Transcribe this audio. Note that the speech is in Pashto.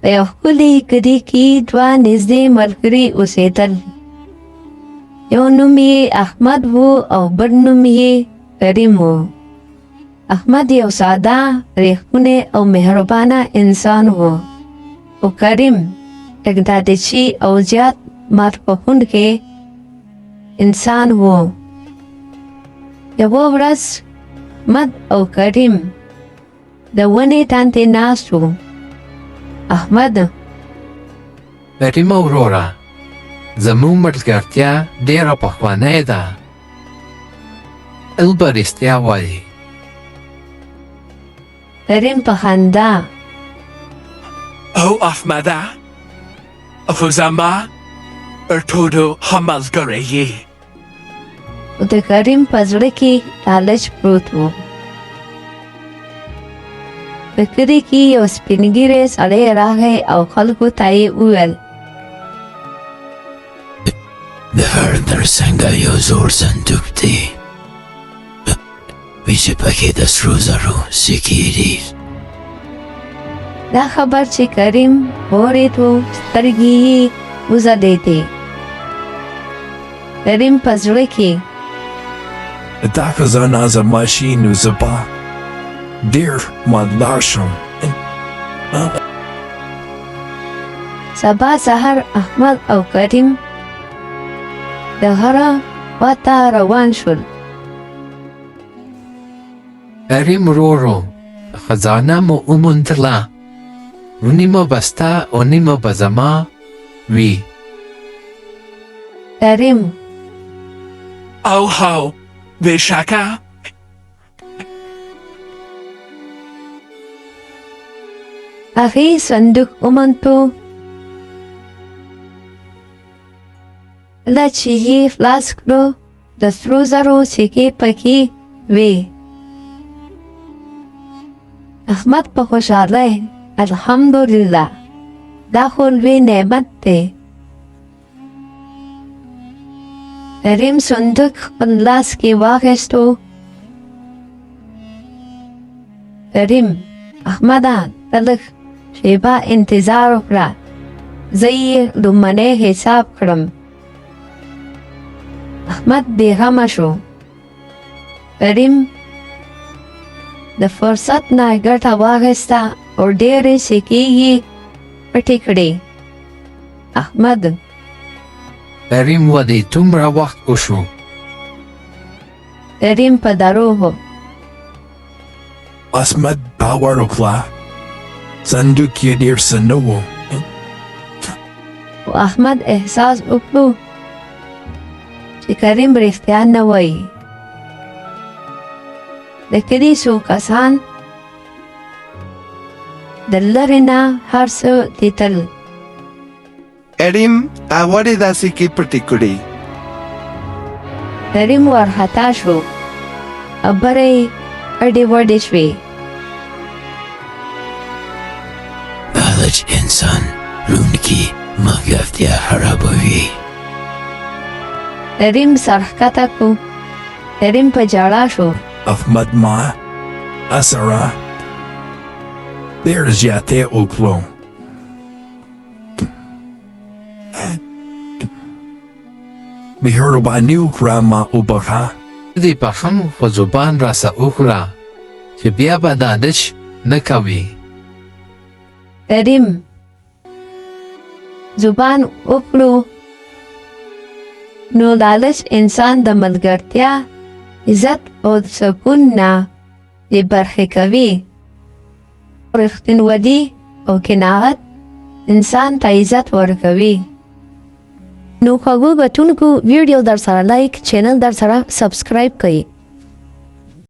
په یو ښکلي کلي کې دوه نږدې ملګري اوسېدل. یو نوم یې احمد و او بل نوم یې کریم و. احمد یو ساده، ریښتونی او مهربانه انسان و. او کریم لږ او زیات مات بخښونکی انسان و. یوه ورځ احمد او کریم د ونې تاندې ناست و. احمد: کریم وروره، زموږ ملګرتیا ډېره پخوانۍ ده. تل به رښتیا وایې. کریم په خندا: او احمده، خو زما تر ټولو ښه ملګری یې. او د کریم په زړه کې لالچ پروت و. په کلي کې یو سپین ږیری سړی راغی او خلکو ته یې وویل: د هر ترڅنګه یو زوړ صندوق دی، چې پکې د سرو زرو سکې دي. دا خبر چې کریم واورېد و، سترګې یې وځلېدې. کریم په زړه کې: دا خزانه زما شي نو زه به ډېر مالدار شم. سبا سهار احمد او کریم د غره خواته روان شول. کریم ورورو، خزانه مو وموندله. نیمه به ستا او نیمه به زما وي. کریم: او هو، بېشکه. هغې صندوق وموندو. کله چې یې خلاص کړو، د سرو زرو سکې پکې وې. احمد په خوشحالۍ: الحمدلله، دا خو لوی نعمت دی. کریم صندوق خپل لاس کې واخیستو. کریم: احمده، ته لږ شیبه انتظار وکړه، زه یې لومړنی حساب کړم. احمد بېغمه شو. کریم د فرصت نه ګټه واخیسته او ډېرې سکې یې پټې کړې. احمد: کریم ولې دومره وخت وشو؟ کریم په دروغو: احمد، باور وکړه، صندوق یې ډېر څه نه و. خو احمد احساس وکړو چې کریم رښتیا نه وایي. د کلي څو کسان د لرې نه هر څه لیدل. کریم، تا ولې دا سکې پټې کړې؟ کریم وارخطا شو. خبرې یې اډې وډې شوې. لالچ انسان رونکي ملګرتیا خرابوي. کریم سر ښکته کړو. کریم په ژړا شو. احمد ما سره ډېر زیاتې وکړو. مهرباني وکړه، ما وبخښه. دې بخښم، خو زبان راسه وخوره چې بیا به لالچ نه کوې. کریم زبان وکړو. نو لالچ انسان د ملګرتیا، عزت او سکون نه بې برخې کوي. رښتینولي او قناعت انسان ته عزت ورکوي. نو خوږو ګټونکو، ویډیو در سره لایک، چینل در سره سبسکرایب کړئ.